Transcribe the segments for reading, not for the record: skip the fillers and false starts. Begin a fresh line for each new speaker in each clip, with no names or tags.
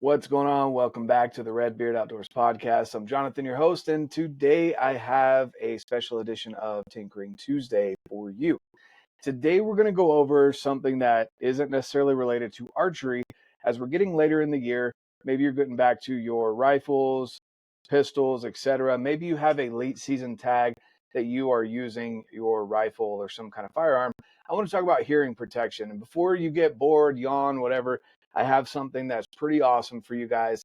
What's going on? Welcome back to the Red.Beard Outdoors podcast. I'm Jonathan, your host, and today I have a special edition of Tinkering Tuesday for you. Today we're going to go over something that isn't necessarily related to archery. As we're getting later in the year, maybe you're getting back to your rifles, pistols, etc. Maybe you have a late season tag that you are using your rifle or some kind of firearm. I want to talk about hearing protection. And before you get bored, yawn, whatever, I have something that's pretty awesome for you guys.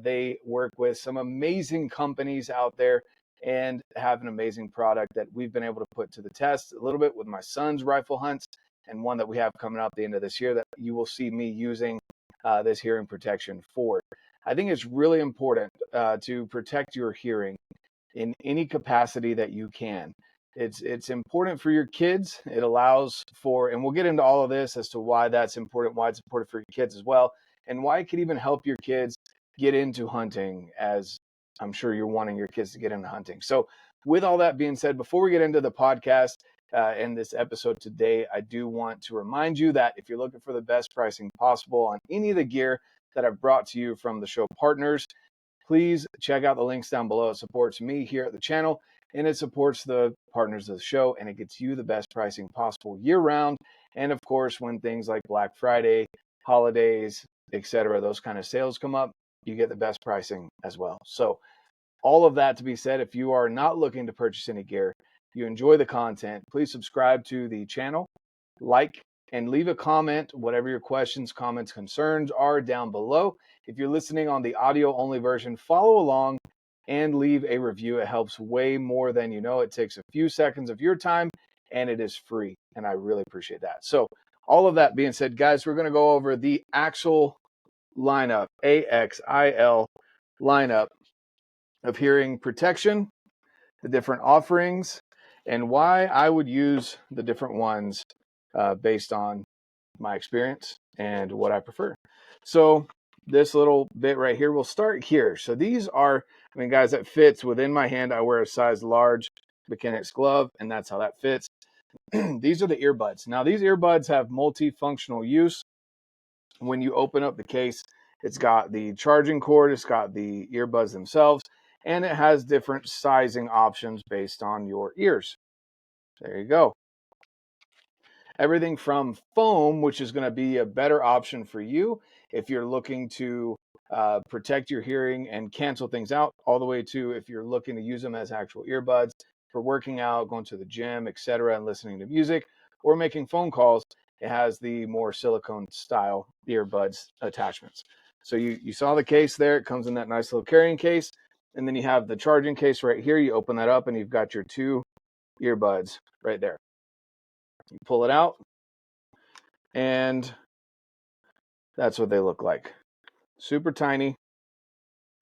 They work with some amazing companies out there and have an amazing product that we've been able to put to the test a little bit with my son's rifle hunts, and one that we have coming up at the end of this year that you will see me using this hearing protection for. I think it's really important to protect your hearing in any capacity that you can. It's important for your kids. It allows for, and we'll get into all of this as to why that's important, why it's important for your kids as well, and why it could even help your kids get into hunting, as I'm sure you're wanting your kids to get into hunting. So with all that being said, before we get into the podcast and this episode today, I do want to remind you that if you're looking for the best pricing possible on any of the gear that I've brought to you from the show partners, please check out the links down below. It supports me here at the channel, and it supports the partners of the show, and it gets you the best pricing possible year round. And of course, when things like Black Friday, holidays, etc., those kind of sales come up, you get the best pricing as well. So all of that to be said, if you are not looking to purchase any gear, you enjoy the content, please subscribe to the channel, like, and leave a comment, whatever your questions, comments, concerns are down below. If you're listening on the audio only version, follow along and leave a review. It helps way more than you know. It takes a few seconds of your time and it is free, and I really appreciate that. So all of that being said, guys, we're going to go over the AXIL lineup, AXIL lineup of hearing protection, the different offerings, and why I would use the different ones based on my experience and what I prefer. So this little bit right here, we'll start here. So these are, I mean, guys, that fits within my hand. I wear a size large mechanics glove, and that's how that fits. These are the earbuds. Now, these earbuds have multifunctional use. When you open up the case, it's got the charging cord, it's got the earbuds themselves, and it has different sizing options based on your ears. There you go. Everything from foam, which is going to be a better option for you if you're looking to protect your hearing and cancel things out, all the way to if you're looking to use them as actual earbuds for working out, going to the gym, etc., and listening to music or making phone calls. It has the more silicone style earbuds attachments. So you saw the case there. It comes in that nice little carrying case. And then you have the charging case right here. You open that up and you've got your two earbuds right there. You pull it out, and that's what they look like. Super tiny.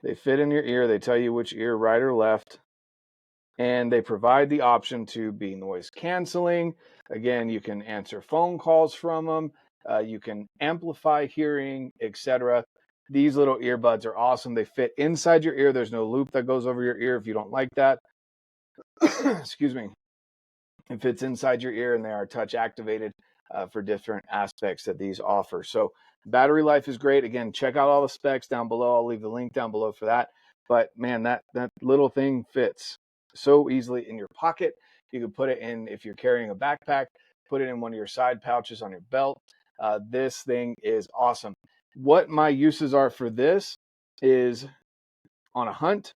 They fit in your ear. They tell you which ear, right or left. And they provide the option to be noise canceling. Again, you can answer phone calls from them. You can amplify hearing, etc. These little earbuds are awesome. They fit inside your ear. There's no loop that goes over your ear if you don't like that. Excuse me. It fits inside your ear, and they are touch activated for different aspects that these offer. So battery life is great. Again, check out all the specs down below. I'll leave the link down below for that. But man, that little thing fits so easily in your pocket. You can put it in, if you're carrying a backpack, put it in one of your side pouches on your belt. This thing is awesome. What my uses are for this is on a hunt.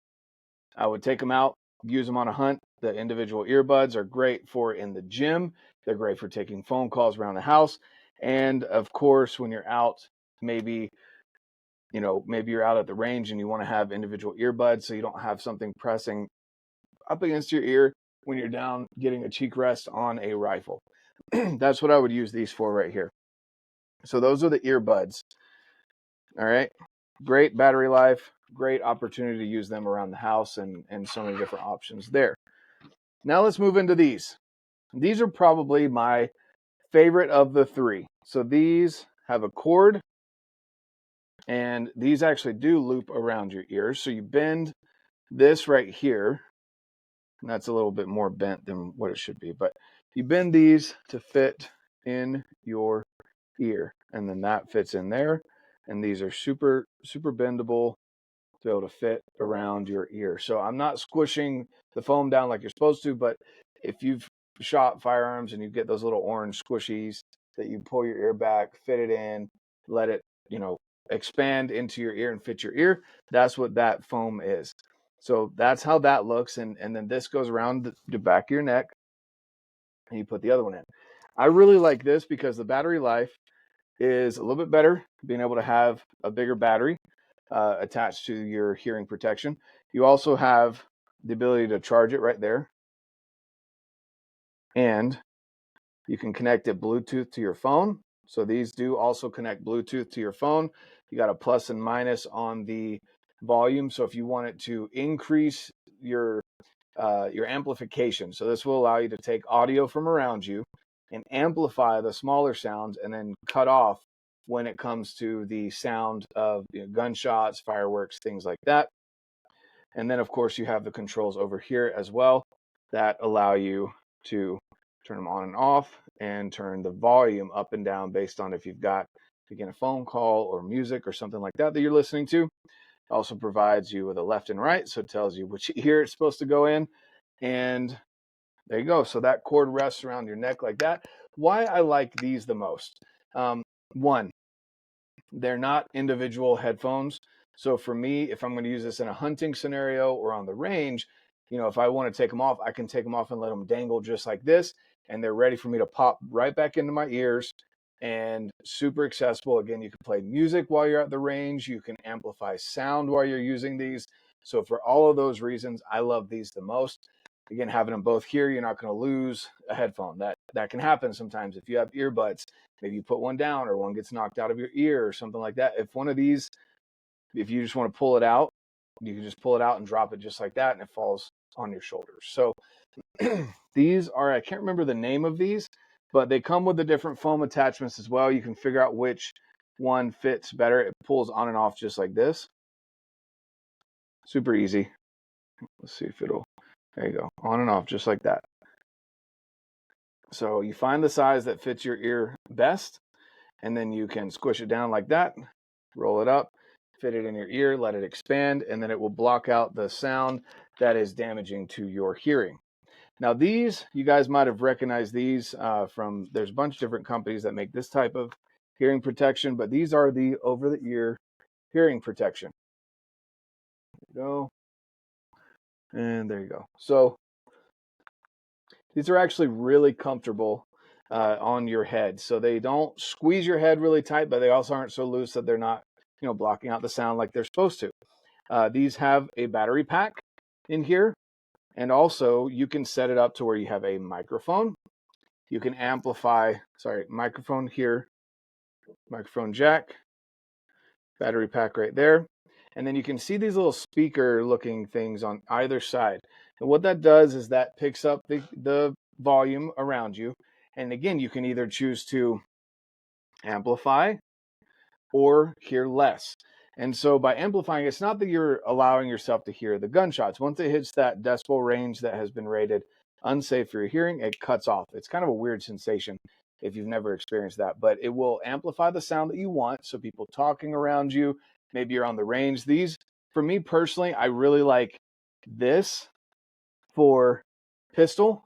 I would take them out, use them on a hunt. The individual earbuds are great for in the gym. They're great for taking phone calls around the house. And of course, when you're out, maybe you're out at the range and you want to have individual earbuds so you don't have something pressing up against your ear when you're down getting a cheek rest on a rifle. That's what I would use these for right here. So those are the earbuds. All right. Great battery life, great opportunity to use them around the house, and so many different options there. Now let's move into these. These are probably my favorite of the three. So these have a cord, and these actually do loop around your ears. So you bend this right here, and that's a little bit more bent than what it should be, but you bend these to fit in your ear, and then that fits in there, and these are super bendable to be able to fit around your ear. So I'm not squishing the foam down like you're supposed to, but if you've shot firearms and you get those little orange squishies that you pull your ear back, fit it in, let it, expand into your ear and fit your ear, that's what that foam is. So that's how that looks. And then this goes around the back of your neck, and you put the other one in. I really like this because the battery life is a little bit better, being able to have a bigger battery attached to your hearing protection. You also have the ability to charge it right there, and you can connect it Bluetooth to your phone. So these do also connect Bluetooth to your phone. You got a plus and minus on the volume. So if you want it to increase your amplification, so this will allow you to take audio from around you and amplify the smaller sounds, and then cut off when it comes to the sound of gunshots, fireworks, things like that. And then, of course, you have the controls over here as well that allow you to turn them on and off and turn the volume up and down based on if you've got, again, a phone call or music or something like that you're listening to. It also provides you with a left and right, so it tells you which ear it's supposed to go in. And there you go. So that cord rests around your neck like that. Why I like these the most. One, they're not individual headphones. So for me, if I'm going to use this in a hunting scenario or on the range, if I want to take them off, I can take them off and let them dangle just like this. And they're ready for me to pop right back into my ears, and super accessible. Again, you can play music while you're at the range. You can amplify sound while you're using these. So for all of those reasons, I love these the most. Again, having them both here, you're not going to lose a headphone. That can happen sometimes if you have earbuds. Maybe you put one down or one gets knocked out of your ear or something like that. If one of these, if you just want to pull it out, you can just pull it out and drop it just like that, and it falls on your shoulders. So these are, I can't remember the name of these, but they come with the different foam attachments as well. You can figure out which one fits better. It pulls on and off just like this. Super easy. Let's see if it'll, there you go, on and off just like that. So you find the size that fits your ear best, and then you can squish it down like that, roll it up, fit it in your ear, let it expand, and then it will block out the sound that is damaging to your hearing. Now these, you guys might have recognized these from, there's a bunch of different companies that make this type of hearing protection, but these are the over-the-ear hearing protection. There you go. And there you go. So these are actually really comfortable on your head. So they don't squeeze your head really tight, but they also aren't so loose that they're not, blocking out the sound like they're supposed to. These have a battery pack in here. And also you can set it up to where you have a microphone. You can amplify, microphone here, microphone jack, battery pack right there. And then you can see these little speaker looking things on either side. And what that does is that picks up the volume around you. And again, you can either choose to amplify or hear less. And so by amplifying, it's not that you're allowing yourself to hear the gunshots. Once it hits that decibel range that has been rated unsafe for your hearing, it cuts off. It's kind of a weird sensation if you've never experienced that, but it will amplify the sound that you want. So people talking around you, maybe you're on the range. These, for me personally, I really like this for pistol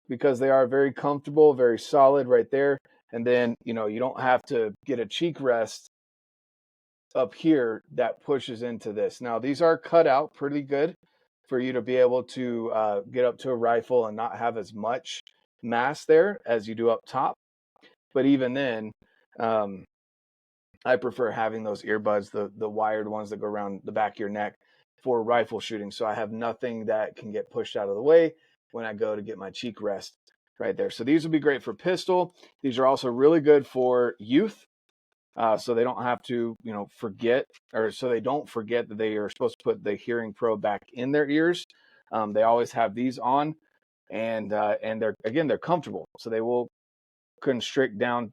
because they are very comfortable, very solid right there. And then, you don't have to get a cheek rest up here that pushes into this. Now, these are cut out pretty good for you to be able to get up to a rifle and not have as much mass there as you do up top. But even then, I prefer having those earbuds, the wired ones that go around the back of your neck for rifle shooting. So I have nothing that can get pushed out of the way when I go to get my cheek rest right there. So these would be great for pistol. These are also really good for youth. So they don't have to, forget, or so they don't forget that they are supposed to put the hearing probe back in their ears. They always have these on, and they're comfortable. So they will constrict down,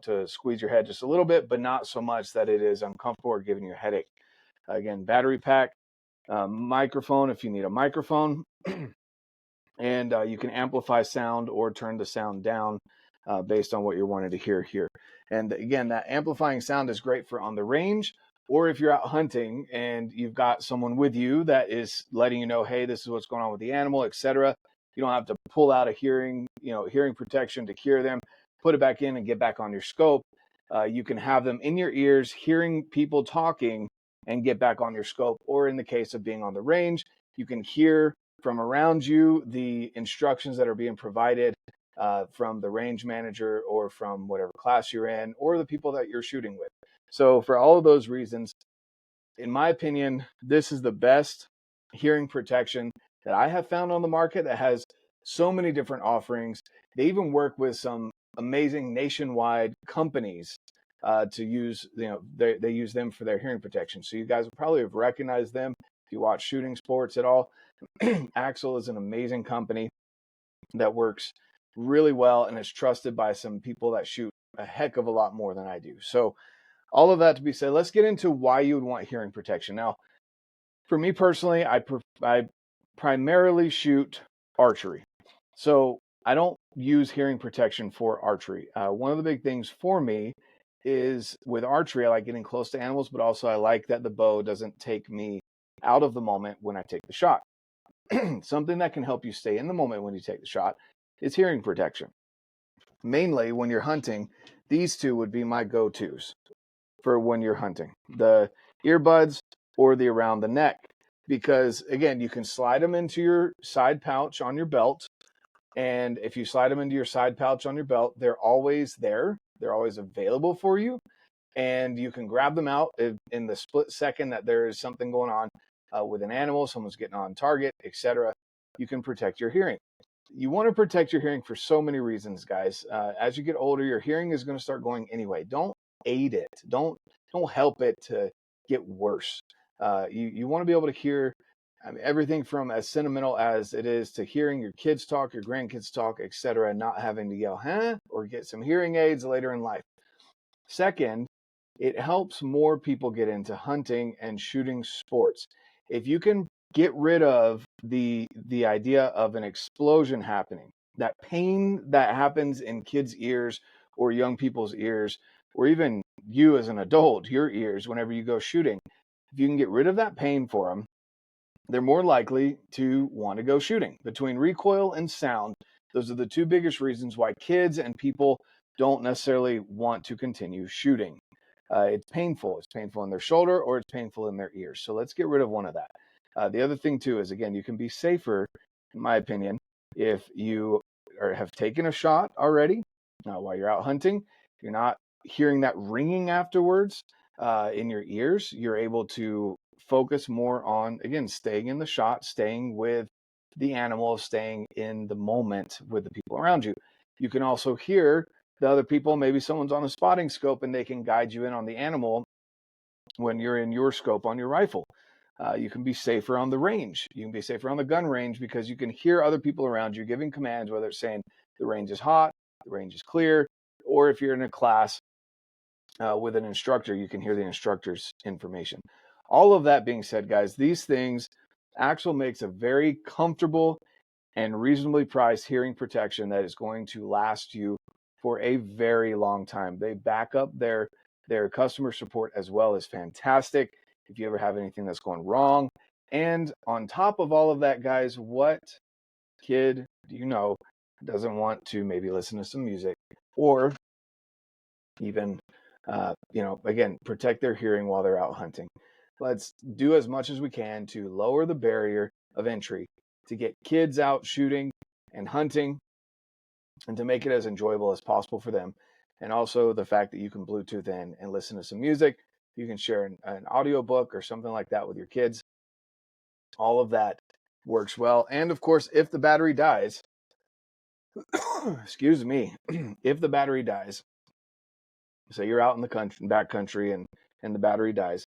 to squeeze your head just a little bit, but not so much that it is uncomfortable or giving you a headache. Again, battery pack, microphone if you need a microphone, and you can amplify sound or turn the sound down based on what you're wanting to hear here. And again, that amplifying sound is great for on the range, or if you're out hunting and you've got someone with you that is letting you know, hey, this is what's going on with the animal, etc. You don't have to pull out a hearing protection to hear them, put it back in and get back on your scope. You can have them in your ears, hearing people talking, and get back on your scope. Or in the case of being on the range, you can hear from around you the instructions that are being provided from the range manager or from whatever class you're in or the people that you're shooting with. So for all of those reasons, in my opinion, this is the best hearing protection that I have found on the market that has so many different offerings. They even work with some amazing nationwide companies to use, they use them for their hearing protection. So you guys will probably have recognized them if you watch shooting sports at all. AXIL is an amazing company that works really well and is trusted by some people that shoot a heck of a lot more than I do. So all of that to be said, let's get into why you would want hearing protection. Now, for me personally, I primarily shoot archery. So I don't use hearing protection for archery. One of the big things for me is with archery, I like getting close to animals, but also I like that the bow doesn't take me out of the moment when I take the shot. Something that can help you stay in the moment when you take the shot is hearing protection. Mainly when you're hunting, these two would be my go-tos for when you're hunting. The earbuds or the around the neck. Because again, you can slide them into your side pouch on your belt. And if you slide them into your side pouch on your belt, they're always there. They're always available for you. And you can grab them out in the split second that there is something going on with an animal, someone's getting on target, etc. You can protect your hearing. You want to protect your hearing for so many reasons, guys. As you get older, your hearing is going to start going anyway. Don't aid it. Don't help it to get worse. You want to be able to hear everything from as sentimental as it is to hearing your kids talk, your grandkids talk, etc., not having to yell, huh, or get some hearing aids later in life. Second, it helps more people get into hunting and shooting sports. If you can get rid of the idea of an explosion happening, that pain that happens in kids' ears or young people's ears, or even you as an adult, your ears, whenever you go shooting, if you can get rid of that pain for them, they're more likely to want to go shooting. Between recoil and sound, those are the two biggest reasons why kids and people don't necessarily want to continue shooting. It's painful. It's painful in their shoulder or it's painful in their ears. So let's get rid of one of that. The other thing too is, again, you can be safer, in my opinion, if you have taken a shot already while you're out hunting. You're not hearing that ringing afterwards in your ears. You're able to focus more on, again, staying in the shot, staying with the animal, staying in the moment with the people around you. You can also hear the other people. Maybe someone's on a spotting scope and they can guide you in on the animal when you're in your scope on your rifle. You can be safer on the range. You can be safer on the gun range because you can hear other people around you giving commands, whether it's saying the range is hot, the range is clear, or if you're in a class with an instructor, you can hear the instructor's information. All of that being said, guys, these things, AXIL makes a very comfortable and reasonably priced hearing protection that is going to last you for a very long time. They back up their customer support as well as fantastic if you ever have anything that's going wrong. And on top of all of that, guys, what kid do you know doesn't want to maybe listen to some music or even again, protect their hearing while they're out hunting? Let's do as much as we can to lower the barrier of entry to get kids out shooting and hunting and to make it as enjoyable as possible for them. And also the fact that you can Bluetooth in and listen to some music. You can share an audio book or something like that with your kids. All of that works well. And of course, if the battery dies, excuse me, if the battery dies, say you're out in the country, backcountry, and the battery dies,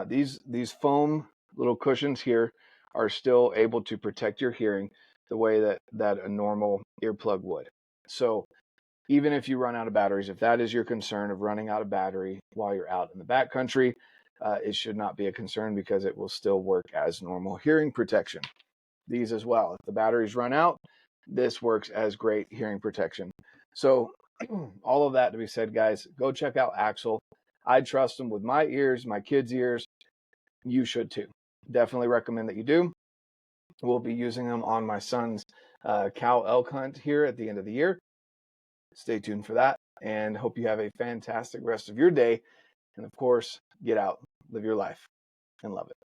these foam little cushions here are still able to protect your hearing the way that a normal earplug would. So even if you run out of batteries, if that is your concern of running out of battery while you're out in the backcountry, it should not be a concern because it will still work as normal hearing protection. These as well. If the batteries run out, this works as great hearing protection. So All of that to be said, guys, go check out AXIL. I trust them with my ears, my kids' ears. You should too. Definitely recommend that you do. We'll be using them on my son's cow elk hunt here at the end of the year. Stay tuned for that, and hope you have a fantastic rest of your day. And of course, get out, live your life, and love it.